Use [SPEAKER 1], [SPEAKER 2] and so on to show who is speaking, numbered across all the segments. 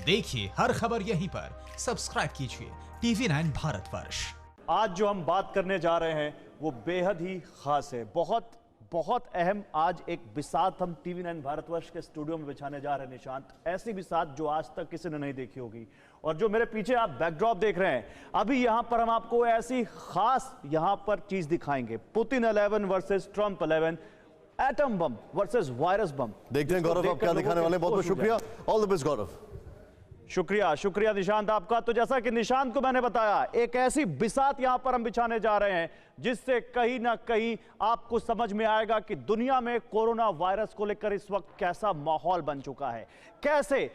[SPEAKER 1] देखिए हर खबर यहीं पर, सब्सक्राइब कीजिए TV9 भारतवर्ष।
[SPEAKER 2] आज जो हम बात करने जा रहे हैं वो बेहद ही खास है, बहुत बहुत अहम। आज एक बिसात हम TV9 भारतवर्ष के स्टूडियो में बिछाने जा रहे हैं निशांत, ऐसी बिसात जो आज तक किसी ने नहीं देखी होगी। और जो मेरे पीछे आप बैकड्रॉप देख रहे हैं, अभी यहां पर हम आपको ऐसी खास यहां पर चीज दिखाएंगे। Putin 11 versus Trump 11, atom bomb versus virus bomb.
[SPEAKER 3] देखते हैं गौरव आप क्या दिखाने वाले हैं। बहुत बहुत शुक्रिया, ऑल द बेस्ट गौरव।
[SPEAKER 2] शुक्रिया शुक्रिया निशांत आपका। तो जैसा कि निशांत को मैंने बताया, एक ऐसी बिसात यहां पर हम बिछाने जा रहे हैं जिससे कहीं ना कहीं आपको समझ में आएगा कि दुनिया में कोरोना वायरस को लेकर इस वक्त कैसा माहौल बन चुका है, कैसे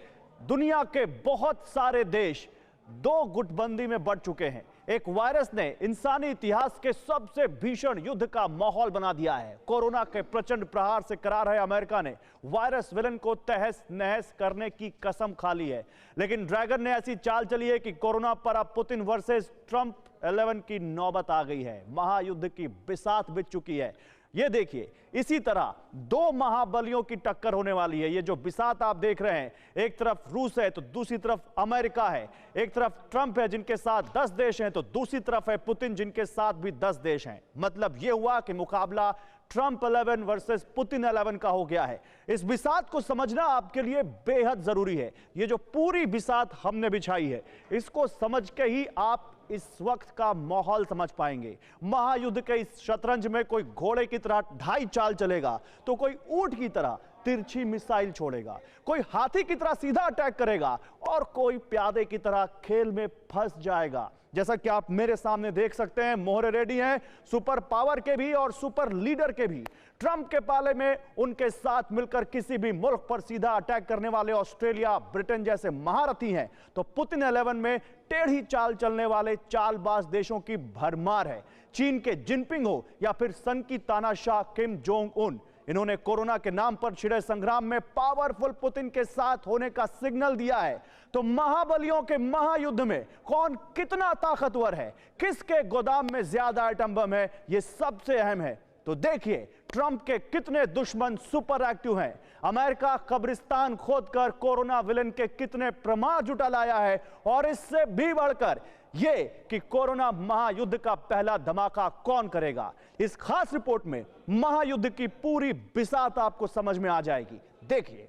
[SPEAKER 2] दुनिया के बहुत सारे देश दो गुटबंदी में बढ़ चुके हैं। एक वायरस ने इंसानी इतिहास के सबसे भीषण युद्ध का माहौल बना दिया है। कोरोना के प्रचंड प्रहार से करार है अमेरिका ने वायरस विलन को तहस नहस करने की कसम खा ली है। लेकिन ड्रैगन ने ऐसी चाल चली है कि कोरोना पर अब पुतिन वर्सेस ट्रंप 11 की नौबत आ गई है। महायुद्ध की बिसात बिछ चुकी है। ये देखिए, इसी तरह दो महाबलियों की टक्कर होने वाली है। ये जो बिसात आप देख रहे हैं, एक तरफ रूस है तो दूसरी तरफ अमेरिका है। एक तरफ ट्रंप है जिनके साथ 10 देश हैं, तो दूसरी तरफ है पुतिन जिनके साथ भी 10 देश हैं। मतलब यह हुआ कि मुकाबला ट्रंप 11 वर्सेस पुतिन 11 का हो गया है। इस बिसात को समझना आपके लिए बेहद जरूरी है। ये जो पूरी बिसात हमने बिछाई है, इसको समझ के ही आप इस वक्त का माहौल समझ पाएंगे। महायुद्ध के इस शतरंज में कोई घोड़े की तरह ढाई चाल चलेगा तो कोई ऊंट की तरह तिरछी मिसाइल छोड़ेगा, कोई हाथी की तरह सीधा अटैक करेगा और कोई प्यादे की तरह खेल में फंस जाएगा। जैसा कि आप मेरे सामने देख सकते हैं, मोहरे रेडी हैं सुपर पावर के भी और सुपर लीडर के भी। ट्रंप के पाले में उनके साथ मिलकर किसी भी मुल्क पर सीधा अटैक करने वाले ऑस्ट्रेलिया, ब्रिटेन जैसे महारथी हैं, तो पुतिन 11 में टेढ़ी चाल चलने वाले चालबाज देशों की भरमार है। चीन के जिनपिंग हो या फिर सन की तानाशाह किम जोंग उन, इन्होंने कोरोना के नाम पर छिड़े संग्राम में पावरफुल पुतिन के साथ होने का सिग्नल दिया है। तो महाबलियों के महायुद्ध में कौन कितना ताकतवर है, किसके गोदाम में ज्यादा एटम बम है, यह सबसे अहम है। तो देखिए ट्रंप के कितने दुश्मन सुपर एक्टिव हैं। अमेरिका कब्रिस्तान खोदकर कोरोना विलन के कितने प्रमाण जुटा लाया है। और इससे भी बढ़कर यह कि कोरोना महायुद्ध का पहला धमाका कौन करेगा। इस खास रिपोर्ट में महायुद्ध की पूरी बिसात आपको समझ में आ जाएगी। देखिए,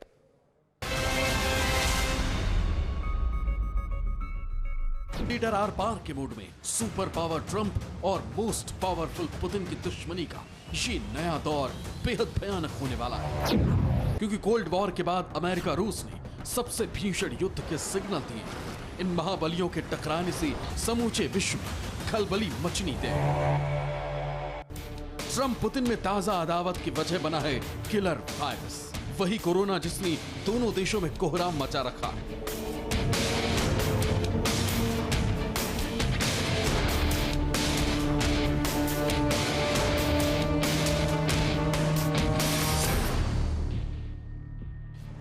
[SPEAKER 4] लीडर आर पार के मूड में सुपर पावर ट्रंप और मोस्ट पावरफुल पुतिन की दुश्मनी का ये नया दौर बेहद भयानक होने वाला है, क्योंकि कोल्ड वॉर के बाद अमेरिका रूस ने सबसे भीषण युद्ध के सिग्नल दिए। इन महाबलियों के टकराने से समूचे विश्व में खलबली मचनी दे। ट्रंप पुतिन में ताजा अदावत की वजह बना है किलर वायरस, वही कोरोना जिसने दोनों देशों में कोहराम मचा रखा है।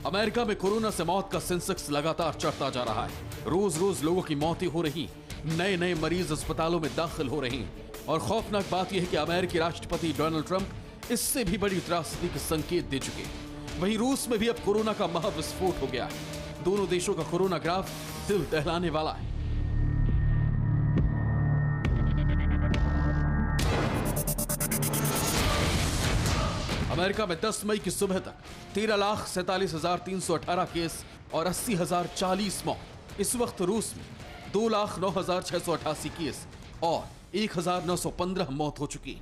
[SPEAKER 4] अमेरिका में कोरोना से मौत का सेंसेक्स लगातार चढ़ता जा रहा है। रोज रोज लोगों की मौतें हो रही, नए नए मरीज अस्पतालों में दाखिल हो रहे हैं। और खौफनाक बात यह है कि अमेरिकी राष्ट्रपति डोनाल्ड ट्रंप इससे भी बड़ी त्रासदी के संकेत दे चुके हैं। वहीं रूस में भी अब कोरोना का महाविस्फोट हो गया है। दोनों देशों का कोरोना ग्राफ दिल दहलाने वाला है। अमेरिका में 10 मई की सुबह तक 13,47,318 केस और 80,040 मौत। इस वक्त रूस में 2,09,688 केस और 1,915 मौत हो चुकी।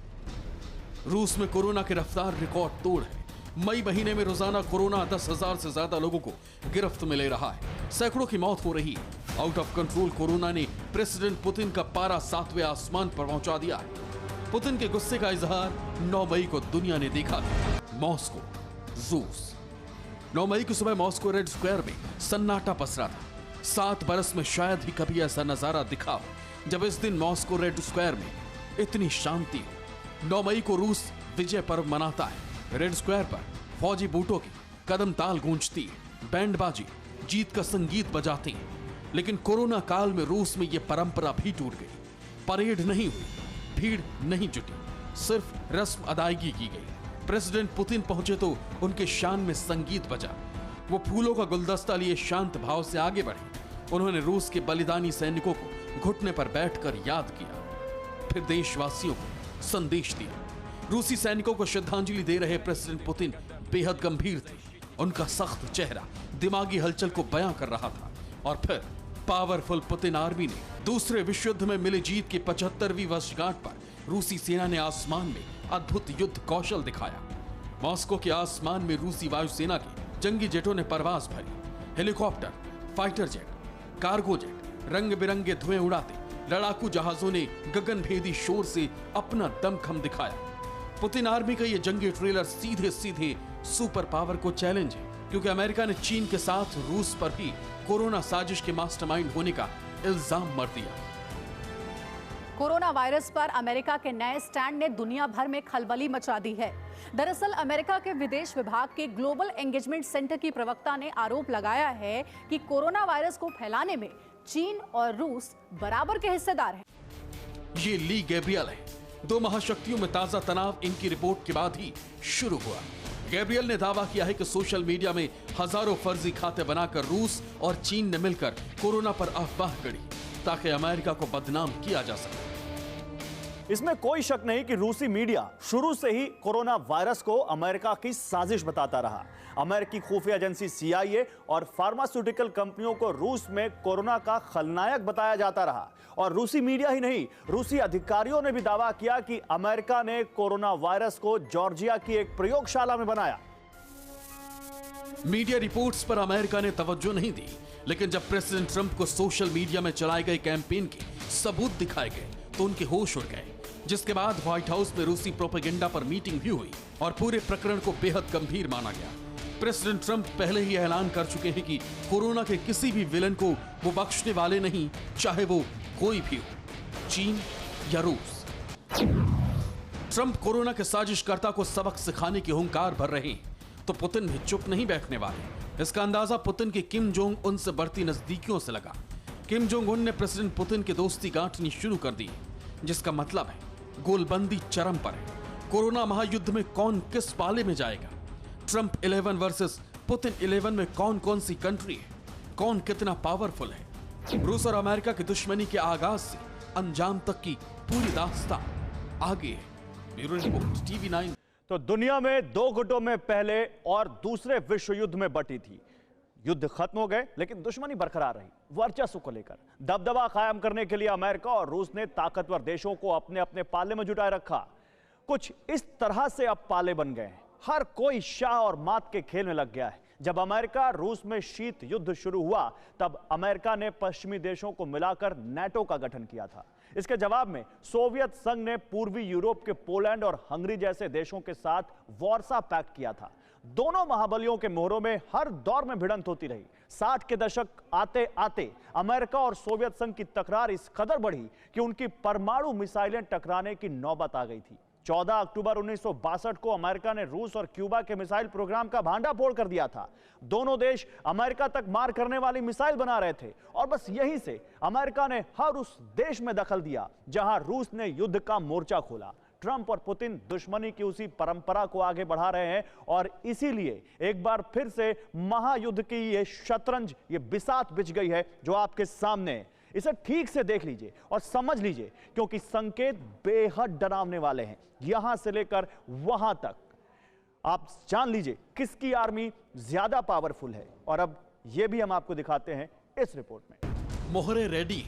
[SPEAKER 4] रूस में कोरोना की रफ्तार रिकॉर्ड तोड़ है। मई महीने में रोजाना कोरोना 10,000 से ज्यादा लोगों को गिरफ्त में ले रहा है। सैकड़ों की मौत हो रही है। आउट ऑफ कंट्रोल कोरोना ने प्रेसिडेंट पुतिन का पारा 7वें आसमान पर पहुंचा दिया है। पुतिन के गुस्से का इजहार 9 मई को दुनिया ने देखा था। मॉस्को, रूस। 9 मई की सुबह मॉस्को रेड स्क्वायर में सन्नाटा पसरा था। 7 बरस में शायद ही कभी ऐसा नजारा दिखा हो जब इस दिन मॉस्को रेड स्क्वायर में इतनी शांति हो। 9 मई को रूस विजय पर्व मनाता है। रेड स्क्वायर पर फौजी बूटों की कदम ताल गूंजती है, बैंडबाजी जीत का संगीत बजाते हैं। लेकिन कोरोना काल में रूस में यह परंपरा भी टूट गई। परेड नहीं हुई, भीड़ नहीं जुटी, सिर्फ रस्म अदायगी की गई। प्रेसिडेंट पुतिन पहुंचे तो उनके शान में संगीत बजा। वो फूलों का गुलदस्ता लिए शांत भाव से आगे बढ़े। उन्होंने रूस के बलिदानी सैनिकों को घुटने पर बैठकर याद किया, फिर देशवासियों को संदेश दिया। रूसी सैनिकों को श्रद्धांजलि दे रहे प्रेसिडेंट पुतिन बेहद गंभीर थे। उनका सख्त चेहरा दिमागी हलचल को बयां कर रहा था। और फिर पावरफुल पुतिन आर्मी ने दूसरे विश्व युद्ध में मिली जीत की 75वीं वर्षगांठ पर रूसी सेना ने आसमान में अद्भुत युद्ध कौशल दिखाया। मॉस्को के आसमान में रूसी वायुसेना के जंगी जेटों ने परवाज भरी। Helicopter, fighter jet, cargo jet रंग बिरंगे धुएं उड़ाते, लड़ाकू जहाजों ने गगनभेदी शोर से अपना दमखम दिखाया। पुतिन आर्मी का यह जंगी ट्रेलर सीधे सीधे सुपर पावर को चैलेंज है, क्योंकि अमेरिका ने चीन के साथ रूस पर भी कोरोना साजिश के मास्टरमाइंड होने का इल्जाम मर दिया।
[SPEAKER 5] कोरोना वायरस पर अमेरिका के नए स्टैंड ने दुनिया भर में खलबली मचा दी है। दरअसल अमेरिका के विदेश विभाग के ग्लोबल एंगेजमेंट सेंटर की प्रवक्ता ने आरोप लगाया है कि कोरोना वायरस को फैलाने में चीन और रूस बराबर के हिस्सेदार हैं।
[SPEAKER 4] ये ली गैब्रियल है। दो महाशक्तियों में ताजा तनाव इनकी रिपोर्ट के बाद ही शुरू हुआ। गैब्रियल ने दावा किया है कि सोशल मीडिया में हजारों फर्जी खाते बनाकर रूस और चीन ने मिलकर कोरोना पर अफवाह गढ़ी ताकि अमेरिका को बदनाम किया जा सके।
[SPEAKER 2] इसमें कोई शक नहीं कि रूसी मीडिया शुरू से ही कोरोना वायरस को अमेरिका की साजिश बताता रहा। अमेरिकी खुफिया एजेंसी CIA और फार्मास्यूटिकल कंपनियों को रूस में कोरोना का खलनायक बताया जाता रहा। और रूसी मीडिया ही नहीं, रूसी अधिकारियों ने भी दावा किया कि अमेरिका ने कोरोना वायरस को जॉर्जिया की एक प्रयोगशाला में बनाया।
[SPEAKER 4] मीडिया रिपोर्ट्स पर अमेरिका ने तवज्जो नहीं दी, लेकिन जब प्रेसिडेंट ट्रंप को सोशल मीडिया में चलाए गए कैंपेन के सबूत दिखाए गए तो उनके होश उड़ गए, जिसके बाद व्हाइट हाउस में रूसी प्रोपेगेंडा पर मीटिंग भी हुई और पूरे प्रकरण को बेहद गंभीर माना गया। प्रेसिडेंट ट्रंप पहले ही ऐलान कर चुके हैं कि कोरोना के किसी भी विलन को वो बख्शने वाले नहीं, चाहे वो कोई भी हो, चीन या रूस। ट्रंप कोरोना के साजिशकर्ता को सबक सिखाने की हुंकार भर रहे हैं, तो पुतिन भी चुप नहीं बैठने वाले। इसका अंदाजा पुतिन की किम जोंग उन से बढ़ती नजदीकियों से लगा। किम जोंग उन ने प्रेसिडेंट पुतिन की दोस्ती गांठनी शुरू कर दी, जिसका मतलब है गोलबंदी चरम पर है। कोरोना महायुद्ध में कौन किस पाले में जाएगा? ट्रंप 11 वर्सेस पुतिन 11 में कौन कौन सी कंट्री है, कौन कितना पावरफुल है? रूस और अमेरिका की दुश्मनी के आगाज से अंजाम तक की पूरी दास्तान आगे है। Bureau report TV9।
[SPEAKER 2] तो दुनिया में दो गुटों में पहले और दूसरे विश्व युद्ध में बटी थी। युद्ध खत्म हो गए, लेकिन दुश्मनी बरकरार रही। वर्चस्व को लेकर दबदबा कायम करने के लिए अमेरिका और रूस ने ताकतवर देशों को अपने अपने पाले में जुटाए रखा। कुछ इस तरह से अब पाले बन गए हैं, हर कोई शाह और मात के खेल में लग गया है। जब अमेरिका रूस में शीत युद्ध शुरू हुआ, तब अमेरिका ने पश्चिमी देशों को मिलाकर NATO का गठन किया था। इसके जवाब में सोवियत संघ ने पूर्वी यूरोप के पोलैंड और हंगरी जैसे देशों के साथ वार्सा पैक्ट किया था। दोनों महाबलियों के मोहरों में हर दौर में भिड़ंत होती रही। 60 के दशक आते आते अमेरिका और सोवियत संघ की तकरार इस कदर बढ़ी कि उनकी परमाणु मिसाइलें टकराने की नौबत आ गई थी। 14 अक्टूबर 1962 को अमेरिका ने रूस और क्यूबा के मिसाइल प्रोग्राम का भांडाफोड़ कर दिया था। दोनों देश अमेरिका तक मार करने वाली मिसाइल बना रहे थे और बस यहीं से अमेरिका ने हर उस देश में दखल दिया जहां रूस ने युद्ध का मोर्चा खोला। ट्रंप और पुतिन दुश्मनी की उसी परंपरा को आगे बढ़ा रहे हैं और इसीलिए एक बार फिर से महायुद्ध की ये शतरंज, ये बिसात बिछ गई है जो आपके सामने है। इसे ठीक से देख लीजिए और समझ लीजिए, क्योंकि संकेत बेहद डरावने वाले हैं। यहां से लेकर वहां तक आप जान लीजिए किसकी आर्मी ज्यादा पावरफुल है। और अब यह भी हम आपको दिखाते हैं इस रिपोर्ट में।
[SPEAKER 4] मोहरे रेडी,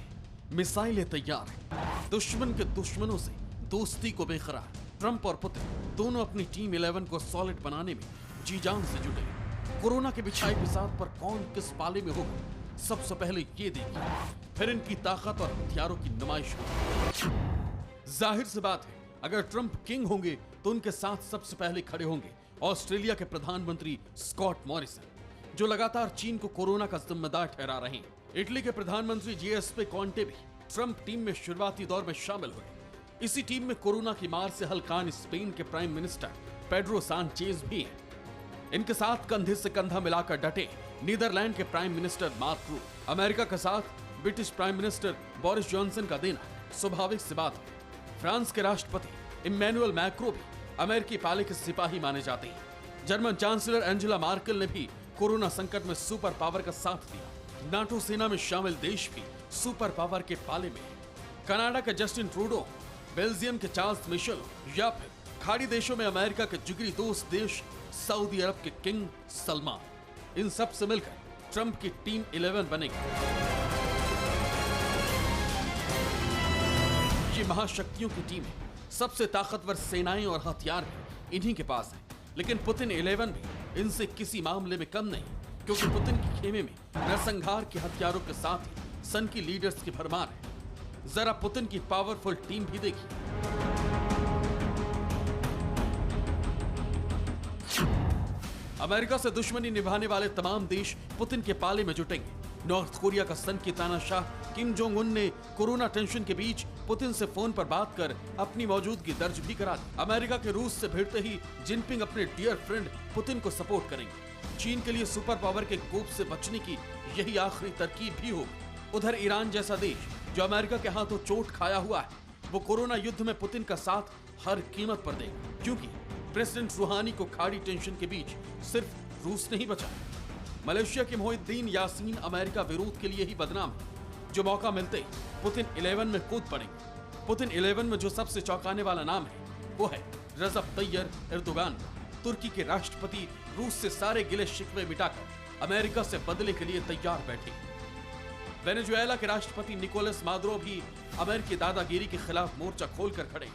[SPEAKER 4] मिसाइलें तैयार हैं। दुश्मन के दुश्मनों से दोस्ती को बेकरार। ट्रंप और पुतिन दोनों अपनी टीम 11 को सॉलिड बनाने में जी जान से जुटे। कोरोना के बिछाए बिसात पर कौन किस पाले में होगा, सबसे पहले ये देखिए, फिर इनकी ताकत और हथियारों की नुमाइश होगी। जाहिर सी बात है, अगर ट्रंप किंग होंगे तो उनके साथ सबसे पहले खड़े होंगे ऑस्ट्रेलिया के प्रधानमंत्री स्कॉट मॉरिसन, जो लगातार चीन को कोरोना का जिम्मेदार ठहरा रहे हैं। इटली के प्रधानमंत्री Giuseppe Conte भी ट्रंप टीम में शुरुआती दौर में शामिल हुए। इसी टीम में कोरोना की मार से हलकान स्पेन के प्राइम मिनिस्टर पेड्रो सांचेज भी हैं। इनके साथ कंधे से कंधा मिलाकर डटे नीदरलैंड के prime minister Mark Rutte. America के साथ British prime minister Boris Johnson का देना स्वाभाविक सी बात है। फ्रांस के राष्ट्रपति इमैनुअल मैक्रो भी अमेरिकी पाले के सिपाही माने जाते हैं। जर्मन चांसलर एंजेला मार्केल ने भी कोरोना संकट में सुपर पावर का साथ दिया। नाटो सेना में शामिल देश भी सुपर पावर के पाले में है। कनाडा के जस्टिन ट्रूडो, बेल्जियम के चार्ल्स मिशेल या फिर खाड़ी देशों में अमेरिका के जिगरी दोस्त देश सऊदी अरब के किंग सलमान। इन सब से मिलकर ट्रंप की टीम 11 बनेगी। ये महाशक्तियों की टीम है। सबसे ताकतवर सेनाएं और हथियार भी इन्हीं के पास हैं। लेकिन पुतिन 11 भी इनसे किसी मामले में कम नहीं, क्योंकि पुतिन के खेमे में नरसंहार के हथियारों के साथ ही सन की लीडर्स की भरमार है। जरा पुतिन की पावरफुल टीम भी देखिए। अमेरिका से दुश्मनी निभाने वाले तमाम देश पुतिन के पाले में जुटेंगे। नॉर्थ कोरिया का सन की तानाशाह किम जोंग उन ने कोरोना टेंशन के बीच पुतिन से फोन पर बात कर अपनी मौजूदगी दर्ज भी करा दी। अमेरिका के रूस से भिड़ते ही जिनपिंग अपने डियर फ्रेंड पुतिन को सपोर्ट करेंगे। चीन के लिए सुपर पावर के कोप से बचने की यही आखिरी तरकीब भी होगी। उधर ईरान जैसा देश जो अमेरिका के हाथों चोट खाया हुआ है, वो कोरोना युद्ध में पुतिन का साथ हर कीमत पर देगा, क्योंकि प्रेसिडेंट रूहानी को खाड़ी टेंशन के बीच सिर्फ रूस नहीं बचा। मलेशिया के मोहिद्दीन यासीन अमेरिका विरोध के लिए ही बदनाम है, जो मौका मिलते पुतिन 11 में कूद पड़ेंगे। पुतिन 11 में जो सबसे चौंकाने वाला नाम है वो है रजब तैयब एर्दोगान। तुर्की के राष्ट्रपति रूस से सारे गिले शिकवे मिटाकर अमेरिका से बदले के लिए तैयार बैठे। वेनेजुएला के राष्ट्रपति निकोलस मादुरो भी अमेरिकी दादागिरी के खिलाफ मोर्चा खोलकर खड़े।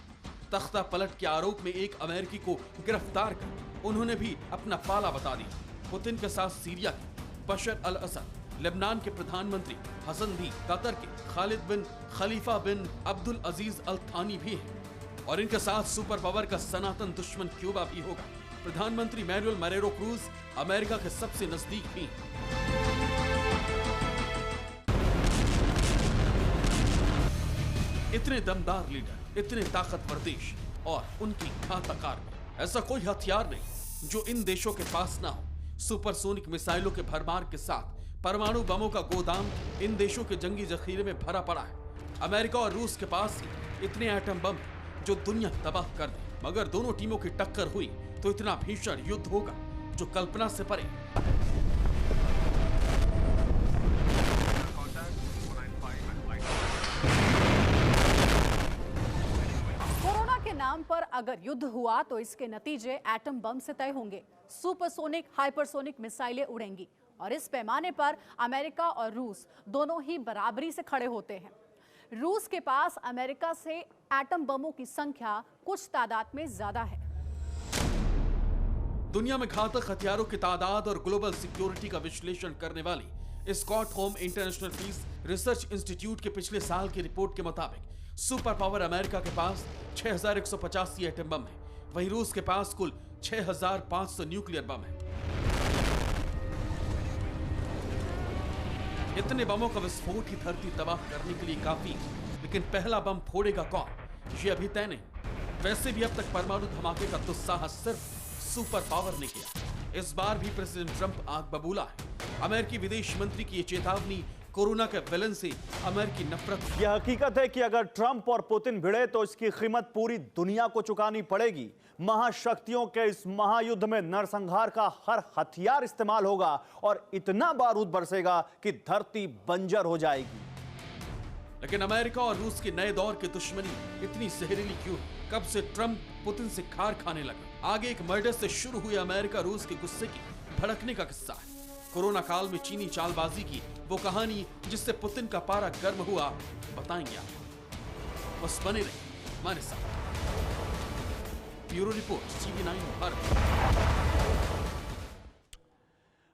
[SPEAKER 4] तख्ता पलट के आरोप में एक अमेरिकी को गिरफ्तार कर उन्होंने भी अपना पाला बता दिया। पुतिन के साथ सीरिया के बशर अल असद, लेबनान के प्रधानमंत्री हसन दी, कतर के खालिद बिन खलीफा बिन अब्दुल अजीज अल थानी भी है। और इनके साथ सुपर पावर का सनातन दुश्मन क्यूबा भी होगा। प्रधानमंत्री मैनुअल मरेरो क्रूज अमेरिका के सबसे नजदीक भी। इतने दमदार लीडर, इतने ताकतवर देश और उनकी घातक आर्मी, ऐसा कोई हथियार नहीं जो इन देशों के पास ना हो। सुपरसोनिक मिसाइलों के भरमार के साथ परमाणु बमों का गोदाम इन देशों के जंगी जखीरे में भरा पड़ा है। अमेरिका और रूस के पास ही इतने एटम बम जो दुनिया तबाह कर दे। मगर दोनों टीमों की टक्कर हुई तो इतना भीषण युद्ध होगा जो कल्पना से परे।
[SPEAKER 5] कोरोना के नाम पर अगर युद्ध हुआ तो इसके नतीजे एटम बम से तय होंगे। सुपरसोनिक, हाइपरसोनिक मिसाइलें उड़ेंगी और इस पैमाने पर अमेरिका और रूस दोनों ही बराबरी से खड़े होते हैं। रूस के पास अमेरिका से एटम बमों की संख्या कुछ तादाद में ज्यादा है।
[SPEAKER 4] दुनिया में घातक हथियारों की तादाद और ग्लोबल सिक्योरिटी का विश्लेषण करने वाली स्कॉटहोम इंटरनेशनल पीस रिसर्च इंस्टीट्यूट के पिछले साल की रिपोर्ट के मुताबिक सुपर पावर अमेरिका के पास 6185 एटम बम है, वहीं रूस के पास कुल 6500 न्यूक्लियर बम है। इतने बमों का विस्फोट ही धरती तबाह करने के लिए काफी है, लेकिन पहला बम फोड़ेगा कौन, ये अभी तय नहीं। वैसे भी अब तक परमाणु धमाके का दुस्साहस सिर्फ सुपर पावर ने किया। इस बार भी प्रेसिडेंट ट्रंप आग बबूला है। अमेरिकी विदेश मंत्री की ये चेतावनी कोरोना के विलन से अमेरिकी नफरत।
[SPEAKER 2] यह हकीकत है कि अगर ट्रंप और पुतिन भिड़े तो इसकी कीमत पूरी दुनिया को चुकानी पड़ेगी। महाशक्तियों के इस महायुद्ध में नरसंहार का हर हथियार इस्तेमाल होगा और इतना बारूद बरसेगा कि धरती बंजर हो जाएगी।
[SPEAKER 4] लेकिन अमेरिका और रूस के नए दौर की दुश्मनी इतनी जहरीली क्यों? कब से ट्रंप पुतिन से खार खाने लगा? आगे एक मर्डर से शुरू हुए अमेरिका रूस के गुस्से की भड़कने का किस्सा है। कोरोना काल में चीनी चालबाजी की वो कहानी जिससे पुतिन का पारा गर्म हुआ, बताएंगे आप। बस बने रहे हमारे साथ। Bureau report, TV9 Bharat.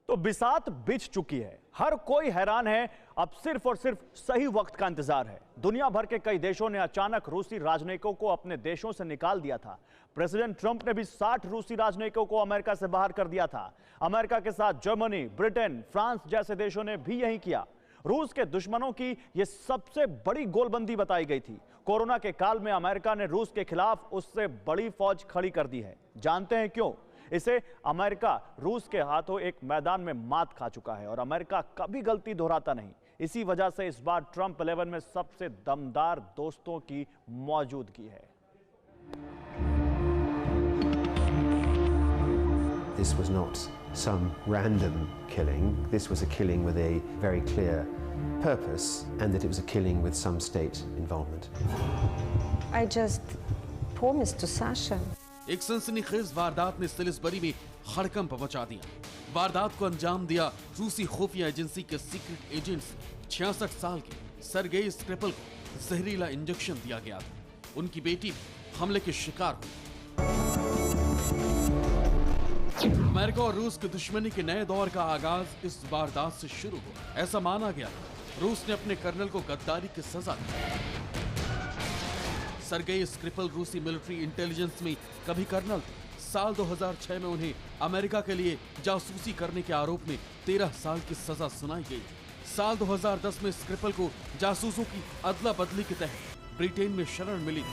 [SPEAKER 2] तो बिसात बिछ चुकी है, हर कोई हैरान है। अब सिर्फ और सिर्फ सही वक्त का इंतजार है। दुनिया भर के कई देशों ने अचानक रूसी राजनयिकों को अपने देशों से निकाल दिया था। प्रेसिडेंट ट्रंप ने भी 60 रूसी राजनयिकों को अमेरिका से बाहर कर दिया था। अमेरिका के साथ जर्मनी, ब्रिटेन, फ्रांस जैसे देशों ने भी यही किया। रूस के दुश्मनों की यह सबसे बड़ी गोलबंदी बताई गई थी। कोरोना के काल में अमेरिका ने रूस के खिलाफ उससे बड़ी फौज खड़ी कर दी है। जानते हैं क्यों? इसे अमेरिका रूस के हाथों एक मैदान में मात खा चुका है और अमेरिका कभी गलती दोहराता नहीं। इसी वजह से इस बार ट्रंप 11 में सबसे दमदार दोस्तों की मौजूदगी है।
[SPEAKER 3] This was not
[SPEAKER 6] some random killing. This was a killing with a very clear purpose, and that it was a killing with some state involvement.
[SPEAKER 7] I just promised to Sasha.
[SPEAKER 4] एक सनसनीखेज वारदात ने सिलिसबरी में हड़कंप मचा दिया। वारदात को अंजाम दिया रूसी खुफिया एजेंसी के सीक्रेट एजेंट्स। 66 साल के सरगेई स्क्रिपल को जहरीला इंजेक्शन दिया गया था। उनकी बेटी भी हमले के शिकार हुई। अमेरिका और रूस की दुश्मनी के नए दौर का आगाज इस वारदात से शुरू हुआ। ऐसा माना गया रूस ने अपने कर्नल को गद्दारी की सजा दी। सरगेई स्क्रिपल रूसी मिलिट्री इंटेलिजेंस में कभी कर्नल थे। साल 2006 में उन्हें अमेरिका के लिए जासूसी करने के आरोप में 13 साल की सजा सुनाई गई। साल 2010 में स्क्रिपल को जासूसों की अदला बदली के तहत ब्रिटेन में शरण मिली।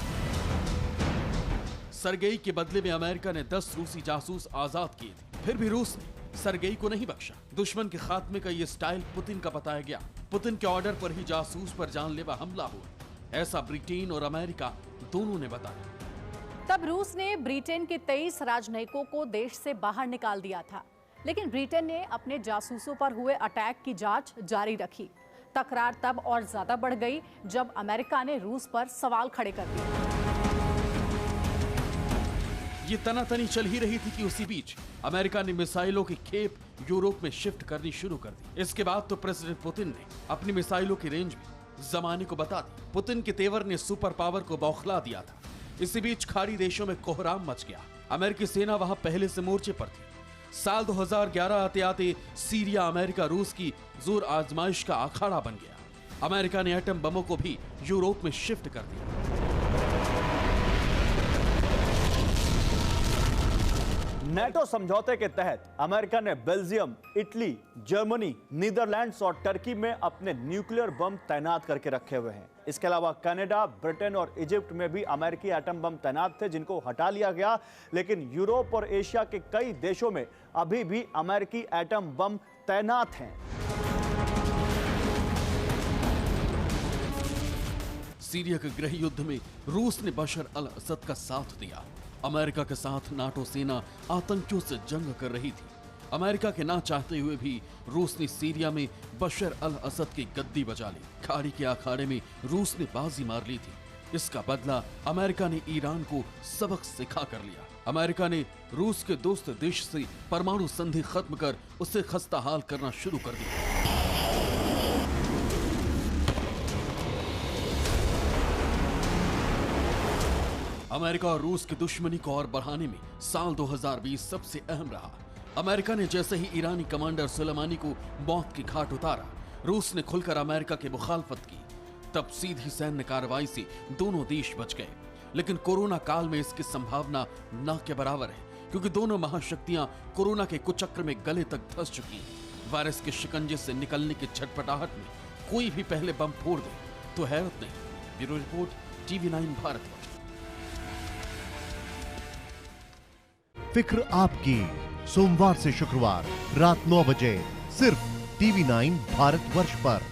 [SPEAKER 4] सरगेई के बदले में अमेरिका ने 10 रूसी जासूस आजाद किए थे। फिर भी रूस ने सरगेई को नहीं बख्शा। दुश्मन के खात्मे का ये स्टाइल पुतिन का बताया गया। पुतिन के ऑर्डर पर ही जासूस पर जानलेवा हमला हुआ, ऐसा ब्रिटेन और अमेरिका दोनों ने बताया।
[SPEAKER 5] तब रूस ने ब्रिटेन के 23 राजनयिकों को देश से बाहर निकाल दिया था, लेकिन ब्रिटेन ने अपने जासूसों पर हुए अटैक की जांच जारी रखी। तकरार तब और ज्यादा बढ़ गई जब अमेरिका ने रूस पर सवाल खड़े कर दिए।
[SPEAKER 4] ये तनातनी चल ही रही थी कि उसी बीच अमेरिका ने मिसाइलों की खेप यूरोप में शिफ्ट करनी शुरू कर दी। इसके बाद तो प्रेसिडेंट पुतिन ने अपनी मिसाइलों की रेंज भी जमाने को बता दी। पुतिन के तेवर ने सुपर पावर को बौखला दिया था। इसी बीच खाड़ी देशों में कोहराम मच गया। अमेरिकी सेना वहां पहले से मोर्चे पर थी। साल 2011 आते आते सीरिया अमेरिका रूस की जोर आजमाइश का अखाड़ा बन गया। अमेरिका ने एटम बमों को भी यूरोप में शिफ्ट कर दिया।
[SPEAKER 2] नेटो समझौते के तहत अमेरिका ने बेल्जियम, इटली, जर्मनी, नीदरलैंड्स और टर्की में अपने न्यूक्लियर बम तैनात करके रखे हुए हैं। इसके अलावा कनाडा, ब्रिटेन और इजिप्ट में भी अमेरिकी एटम बम तैनात थे, जिनको हटा लिया गया। लेकिन यूरोप और एशिया के कई देशों में अभी भी अमेरिकी एटम बम तैनात हैं।
[SPEAKER 4] सीरिया के गृह युद्ध में रूस ने बशर अल असद का साथ दिया। अमेरिका के साथ नाटो सेना आतंकियों से जंग कर रही थी। अमेरिका के ना चाहते हुए भी रूस ने सीरिया में बशर अल असद की गद्दी बजा ली। खाड़ी के अखाड़े में रूस ने बाजी मार ली थी। इसका बदला अमेरिका ने ईरान को सबक सिखा कर लिया। अमेरिका ने रूस के दोस्त देश से परमाणु संधि खत्म कर उसे खस्ता हाल करना शुरू कर दिया। अमेरिका और रूस की दुश्मनी को और बढ़ाने में साल 2020 सबसे अहम रहा। अमेरिका ने जैसे ही ईरानी कमांडर सुलेमानी को मौत के घाट उतारा, रूस ने खुलकर अमेरिका की मुखालफत की। तब सीधी सैन्य कार्रवाई से दोनों देश बच गए। लेकिन कोरोना काल में इसकी संभावना न के बराबर है, क्योंकि दोनों महाशक्तियां कोरोना के कुचक्र में गले तक धंस चुकी हैं। वायरस के शिकंजे से निकलने की छटपटाहट में कोई भी पहले बम फोड़ दे तो हैरत नहीं। Bureau report, TV9 Bharat.
[SPEAKER 8] फिक्र आपकी, सोमवार से शुक्रवार रात 9 बजे सिर्फ TV9 भारतवर्ष पर।